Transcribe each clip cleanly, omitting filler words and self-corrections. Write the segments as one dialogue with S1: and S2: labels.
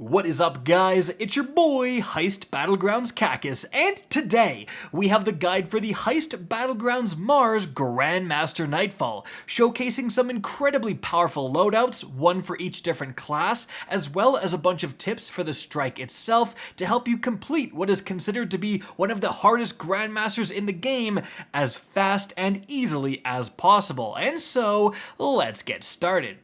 S1: What is up, guys? It's your boy, Heist Battlegrounds Cacus, and today we have the guide for the Heist Battlegrounds Mars Grandmaster Nightfall, showcasing some incredibly powerful loadouts, one for each different class, as well as a bunch of tips for the strike itself to help you complete what is considered to be one of the hardest Grandmasters in the game as fast and easily as possible. And so, let's get started.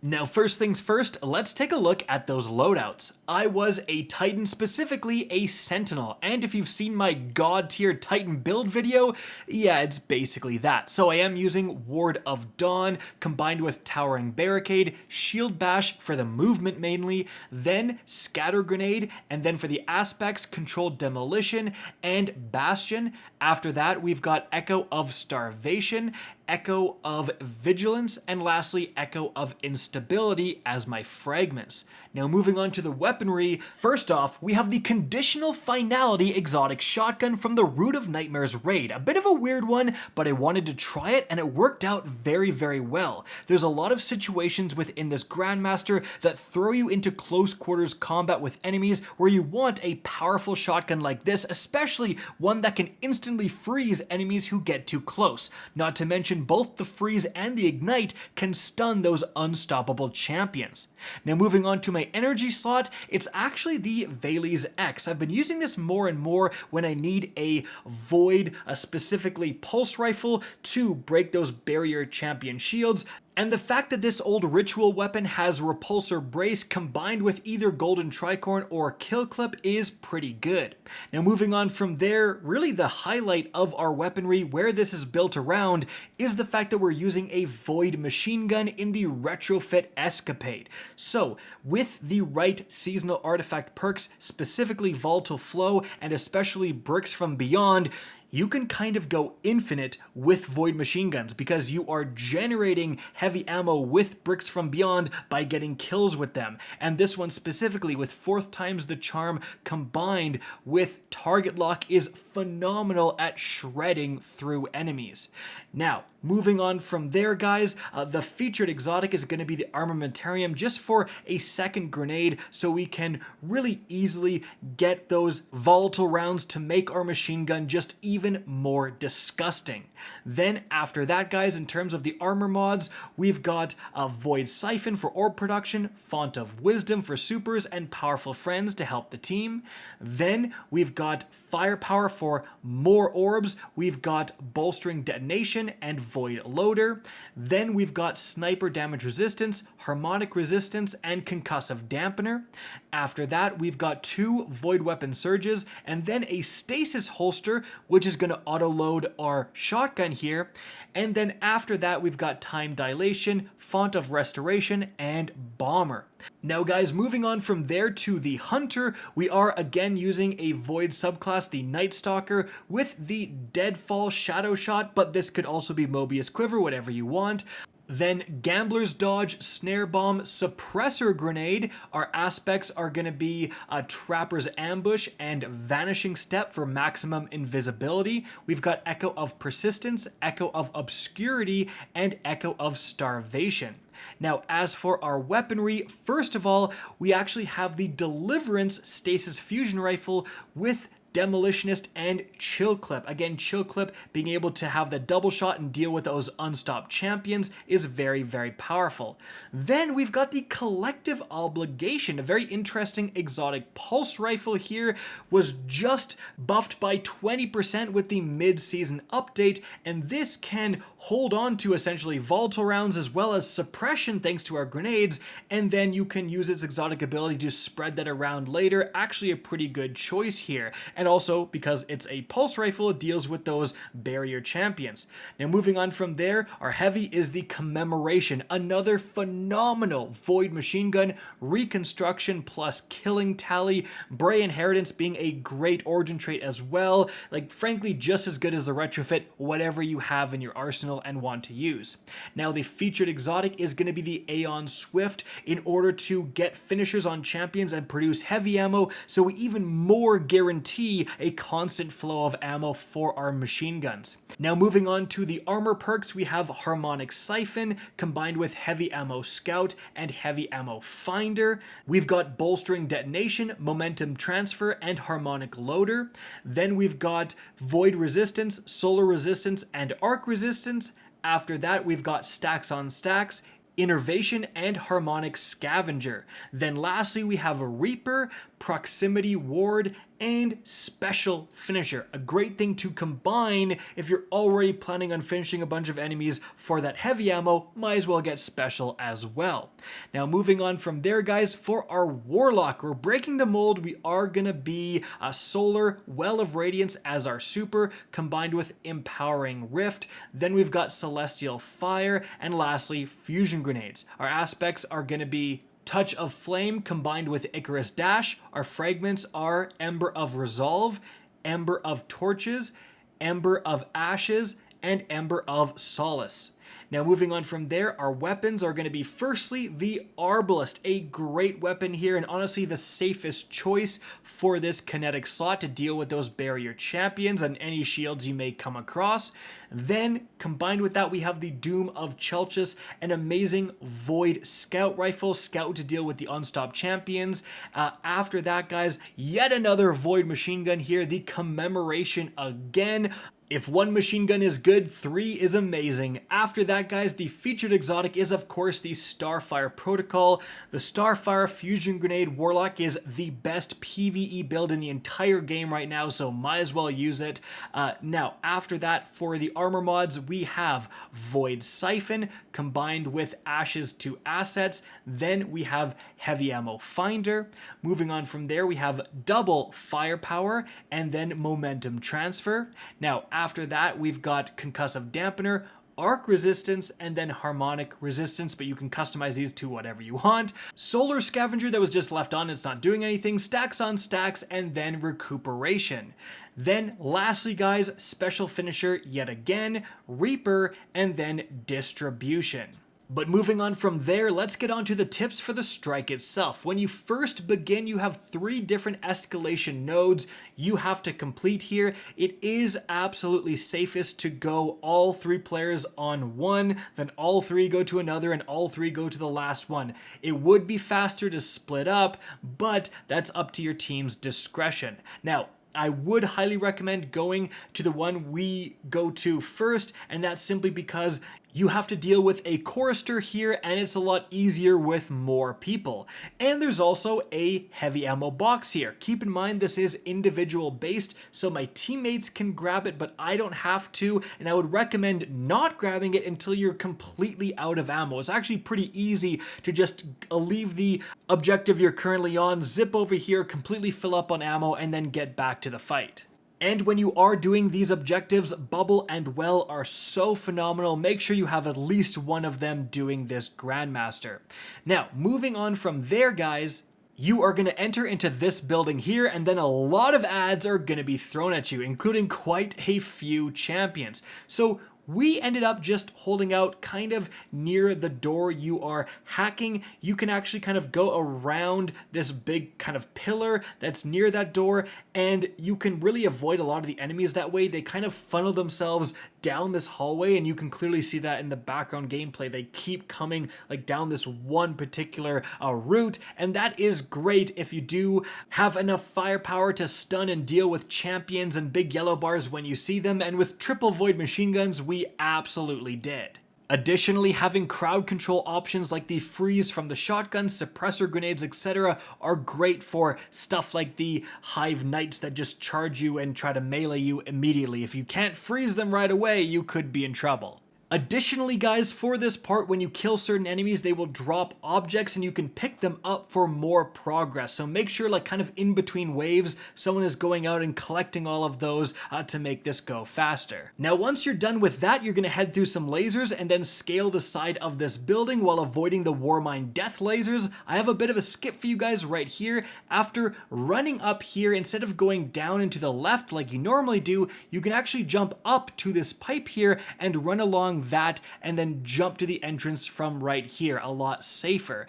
S1: Now, first things first, let's take a look at those loadouts. I was a Titan, specifically a Sentinel, and if you've seen my God tier Titan build video, yeah, it's basically that. So I am using Ward of Dawn, combined with Towering Barricade, Shield Bash for the movement mainly, then Scatter Grenade, and then for the aspects, Controlled Demolition, and Bastion. After that, we've got Echo of Starvation, Echo of Vigilance, and lastly, Echo of Instability as my fragments. Now moving on to the weaponry, first off, we have the Conditional Finality Exotic Shotgun from the Root of Nightmares raid. A bit of a weird one, but I wanted to try it and it worked out very, very well. There's a lot of situations within this Grandmaster that throw you into close quarters combat with enemies where you want a powerful shotgun like this, especially one that can instantly freeze enemies who get too close. Not to mention both the freeze and the ignite can stun those unstoppable champions. Now moving on to my energy slot, it's actually the Vayle's X. I've been using this more and more when I need a void, specifically pulse rifle, to break those barrier champion shields. And the fact that this old ritual weapon has Repulsor Brace combined with either Golden Tricorn or Kill Clip is pretty good. Now moving on from there, really the highlight of our weaponry, where this is built around, is the fact that we're using a Void Machine Gun in the Retrofit Escapade. So with the right seasonal artifact perks, specifically Volatile Flow and especially Bricks from Beyond, you can kind of go infinite with Void Machine Guns because you are generating heavy ammo with Bricks from Beyond by getting kills with them. And this one specifically with 4th times the charm combined with target lock is phenomenal at shredding through enemies. Now, moving on from there, guys, the featured exotic is going to be the Armamentarium, just for a second grenade so we can really easily get those volatile rounds to make our machine gun just even more disgusting. Then after that, guys, in terms of the armor mods, we've got a Void Siphon for orb production, Font of Wisdom for supers, and Powerful Friends to help the team. Then we've got Firepower for more orbs, we've got Bolstering Detonation and Void Loader. Then we've got Sniper Damage Resistance, Harmonic Resistance, and Concussive Dampener. After that, we've got 2 Void Weapon Surges, and then a Stasis Holster, which is going to auto-load our shotgun here. And then after that, we've got Time Dilation, Font of Restoration, and Bomber. Now guys, moving on from there to the Hunter, we are again using a Void subclass, the Night Stalker, with the Deadfall Shadow Shot, but this could also be Mobius Quiver, whatever you want. Then Gambler's Dodge, Snare Bomb, Suppressor Grenade. Our aspects are going to be a Trapper's Ambush and Vanishing Step for maximum invisibility. We've got Echo of Persistence, Echo of Obscurity, and Echo of Starvation. Now, as for our weaponry, first of all, we actually have the Deliverance Stasis Fusion Rifle with Demolitionist and Chill Clip. Again, Chill Clip being able to have the double shot and deal with those unstopped champions is very, very powerful. Then we've got the Collective Obligation, a very interesting exotic pulse rifle here, was just buffed by 20% with the mid-season update, and this can hold on to essentially volatile rounds as well as suppression thanks to our grenades, and then you can use its exotic ability to spread that around later. Actually a pretty good choice here. And also, because it's a pulse rifle, it deals with those barrier champions. Now moving on from there, our heavy is the Commemoration, another phenomenal Void Machine Gun, Reconstruction plus Killing Tally, Bray Inheritance being a great origin trait as well, like frankly just as good as the retrofit, whatever you have in your arsenal and want to use. Now the featured exotic is going to be the Aeon Swift in order to get finishers on champions and produce heavy ammo, so we even more guarantee guarantee a constant flow of ammo for our machine guns. Now moving on to the armor perks, we have Harmonic Siphon combined with Heavy Ammo Scout and Heavy Ammo Finder. We've got Bolstering Detonation, Momentum Transfer, and Harmonic Loader. Then we've got Void Resistance, Solar Resistance, and Arc Resistance. After that, we've got Stacks on Stacks, Innervation, and Harmonic Scavenger. Then lastly, we have a Reaper, Proximity Ward, and Special Finisher. A great thing to combine if you're already planning on finishing a bunch of enemies for that heavy ammo, might as well get Special as well. Now moving on from there, guys, for our Warlock, we're breaking the mold. We are gonna be a Solar Well of Radiance as our super, combined with Empowering Rift. Then we've got Celestial Fire, and lastly, Fusion Grenades. Our aspects are gonna be Touch of Flame combined with Icarus Dash. Our fragments are Ember of Resolve, Ember of Torches, Ember of Ashes, and Ember of Solace. Now moving on from there, our weapons are going to be firstly the Arbalest, a great weapon here and honestly the safest choice for this kinetic slot to deal with those barrier champions and any shields you may come across. Then combined with that, we have the Doom of Chelchis, an amazing Void Scout Rifle, Scout to deal with the unstopped champions. After that, guys, yet another Void machine gun here, the Commemoration again. If one machine gun is good, 3 is amazing. After that, guys, the featured exotic is, of course, the Starfire Protocol. The Starfire Fusion Grenade Warlock is the best PvE build in the entire game right now, so might as well use it. Now, after that, for the armor mods, we have Void Siphon combined with Ashes to Assets. Then we have Heavy Ammo Finder. Moving on from there, we have Double Firepower and then Momentum Transfer. Now, after that, we've got Concussive Dampener, Arc Resistance, and then Harmonic Resistance, but you can customize these to whatever you want. Solar Scavenger that was just left on, it's not doing anything. Stacks on Stacks, and then Recuperation. Then lastly, guys, Special Finisher yet again, Reaper, and then Distribution. But moving on from there, let's get on to the tips for the strike itself. When you first begin, you have 3 different escalation nodes you have to complete here. It is absolutely safest to go all 3 players on one, then all 3 go to another, and all 3 go to the last one. It would be faster to split up, but that's up to your team's discretion. Now, I would highly recommend going to the one we go to first, and that's simply because you have to deal with a chorister here, and it's a lot easier with more people. And there's also a heavy ammo box here. Keep in mind this is individual based, so my teammates can grab it, but I don't have to, and I would recommend not grabbing it until you're completely out of ammo. It's actually pretty easy to just leave the objective you're currently on, zip over here, completely fill up on ammo, and then get back to the fight. And when you are doing these objectives, Bubble and Well are so phenomenal. Make sure you have at least one of them doing this Grandmaster. Now, moving on from there, guys, you are going to enter into this building here, and then a lot of ads are going to be thrown at you, including quite a few champions. So we ended up just holding out kind of near the door you are hacking. You can actually kind of go around this big kind of pillar that's near that door, and you can really avoid a lot of the enemies that way. They kind of funnel themselves down this hallway, and you can clearly see that in the background gameplay. They keep coming like down this one particular route, and that is great if you do have enough firepower to stun and deal with champions and big yellow bars when you see them, and with triple void machine guns, we absolutely did. Additionally, having crowd control options like the freeze from the shotgun, suppressor grenades, etc. are great for stuff like the Hive Knights that just charge you and try to melee you immediately. If you can't freeze them right away, you could be in trouble. Additionally, guys, for this part, when you kill certain enemies, they will drop objects and you can pick them up for more progress. So make sure, like kind of in between waves, someone is going out and collecting all of those to make this go faster. Now, once you're done with that, you're going to head through some lasers and then scale the side of this building while avoiding the Warmind death lasers. I have a bit of a skip for you guys right here. After running up here, instead of going down and to the left like you normally do, you can actually jump up to this pipe here and run along that and then jump to the entrance from right here, a lot safer.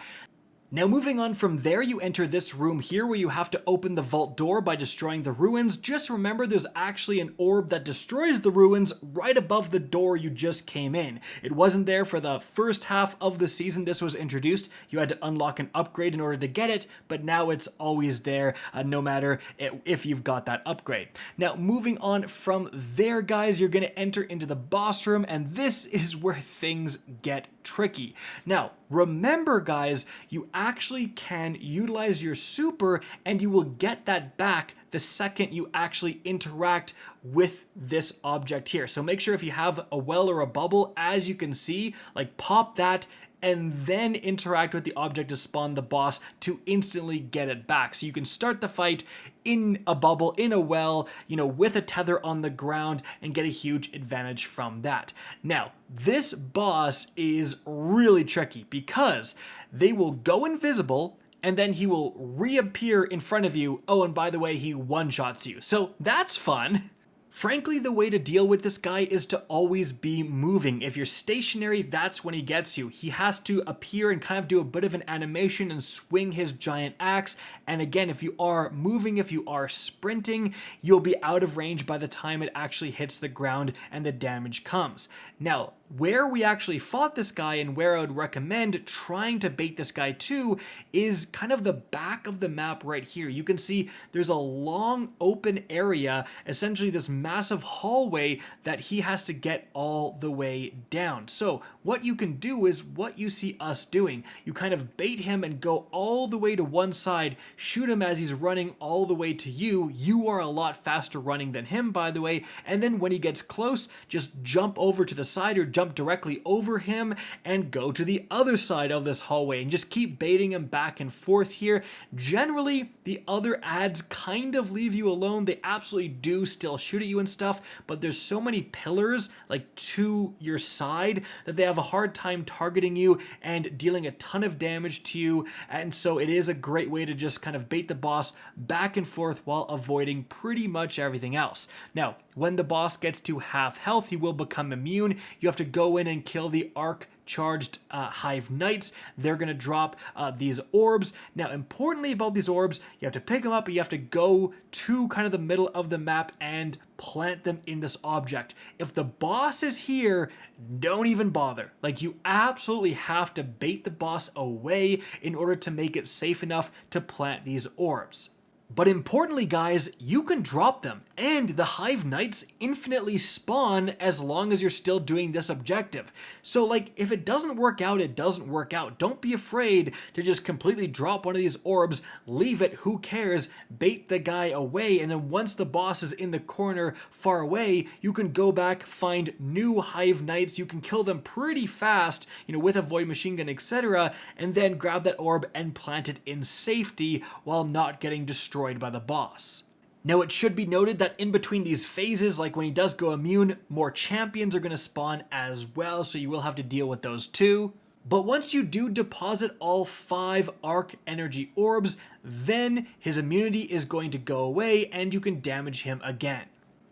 S1: Now moving on from there, you enter this room here where you have to open the vault door by destroying the ruins. Just remember there's actually an orb that destroys the ruins right above the door you just came in. It wasn't there for the first half of the season this was introduced. You had to unlock an upgrade in order to get it, but now it's always there no matter if you've got that upgrade. Now moving on from there, guys, you're going to enter into the boss room, and this is where things get tricky. Now remember, guys, you actually can utilize your super and you will get that back the second you actually interact with this object here. So make sure if you have a well or a bubble, as you can see, like pop that and then interact with the object to spawn the boss to instantly get it back. So you can start the fight in a bubble, in a well, with a tether on the ground and get a huge advantage from that. Now, this boss is really tricky because they will go invisible and then he will reappear in front of you. Oh, and by the way, he one-shots you. So that's fun. Frankly, the way to deal with this guy is to always be moving. If you're stationary, that's when he gets you. He has to appear and kind of do a bit of an animation and swing his giant axe. And again, if you are moving, if you are sprinting, you'll be out of range by the time it actually hits the ground and the damage comes. Now, where we actually fought this guy and where I would recommend trying to bait this guy too is kind of the back of the map right here. You can see there's a long open area, essentially this massive hallway that he has to get all the way down. So what you can do is what you see us doing. You kind of bait him and go all the way to one side, shoot him as he's running all the way to you. You are a lot faster running than him, by the way. And then when he gets close, just jump over to the side or jump directly over him and go to the other side of this hallway and just keep baiting him back and forth here. Generally, the other ads kind of leave you alone. They absolutely do still shoot at you and stuff, but there's so many pillars like to your side that they have a hard time targeting you and dealing a ton of damage to you. And so it is a great way to just kind of bait the boss back and forth while avoiding pretty much everything else. Now, when the boss gets to half health, he will become immune. You have to go in and kill the arc charged Hive Knights. They're going to drop these orbs. Now, importantly about these orbs, you have to pick them up, but you have to go to kind of the middle of the map and plant them in this object. If the boss is here, don't even bother. Like, you absolutely have to bait the boss away in order to make it safe enough to plant these orbs. But importantly, guys, you can drop them, and the Hive Knights infinitely spawn as long as you're still doing this objective. So, like, if it doesn't work out, it doesn't work out. Don't be afraid to just completely drop one of these orbs, leave it, who cares, bait the guy away, and then once the boss is in the corner far away, you can go back, find new Hive Knights, you can kill them pretty fast, with a void machine gun, etc., and then grab that orb and plant it in safety while not getting destroyed by the boss. Now, it should be noted that in between these phases, like when he does go immune, more champions are going to spawn as well, so you will have to deal with those too. But once you do deposit all 5 arc energy orbs, then his immunity is going to go away and you can damage him again.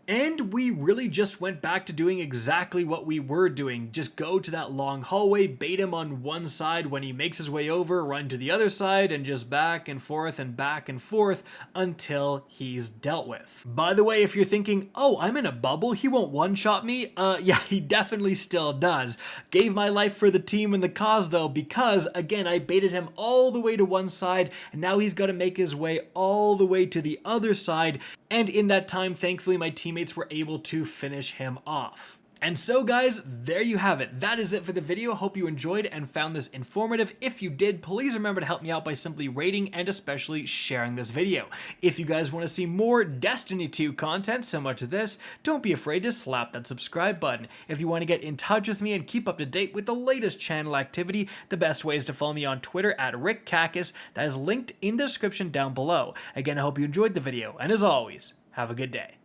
S1: And we really just went back to doing exactly what we were doing. Just go to that long hallway, bait him on one side. When he makes his way over, run to the other side, and just back and forth until he's dealt with. By the way, if you're thinking, oh, I'm in a bubble, he won't one-shot me. Yeah, he definitely still does. Gave my life for the team and the cause though, because again, I baited him all the way to one side, and now he's got to make his way all the way to the other side. And in that time, thankfully, my teammates were able to finish him off. And so guys, there you have it. That is it for the video. Hope you enjoyed and found this informative. If you did, please remember to help me out by simply rating and especially sharing this video. If you guys want to see more Destiny 2 content similar to this, don't be afraid to slap that subscribe button. If you want to get in touch with me and keep up to date with the latest channel activity, the best way is to follow me on Twitter at RickCacus. That is linked in the description down below. Again, I hope you enjoyed the video, and as always, have a good day.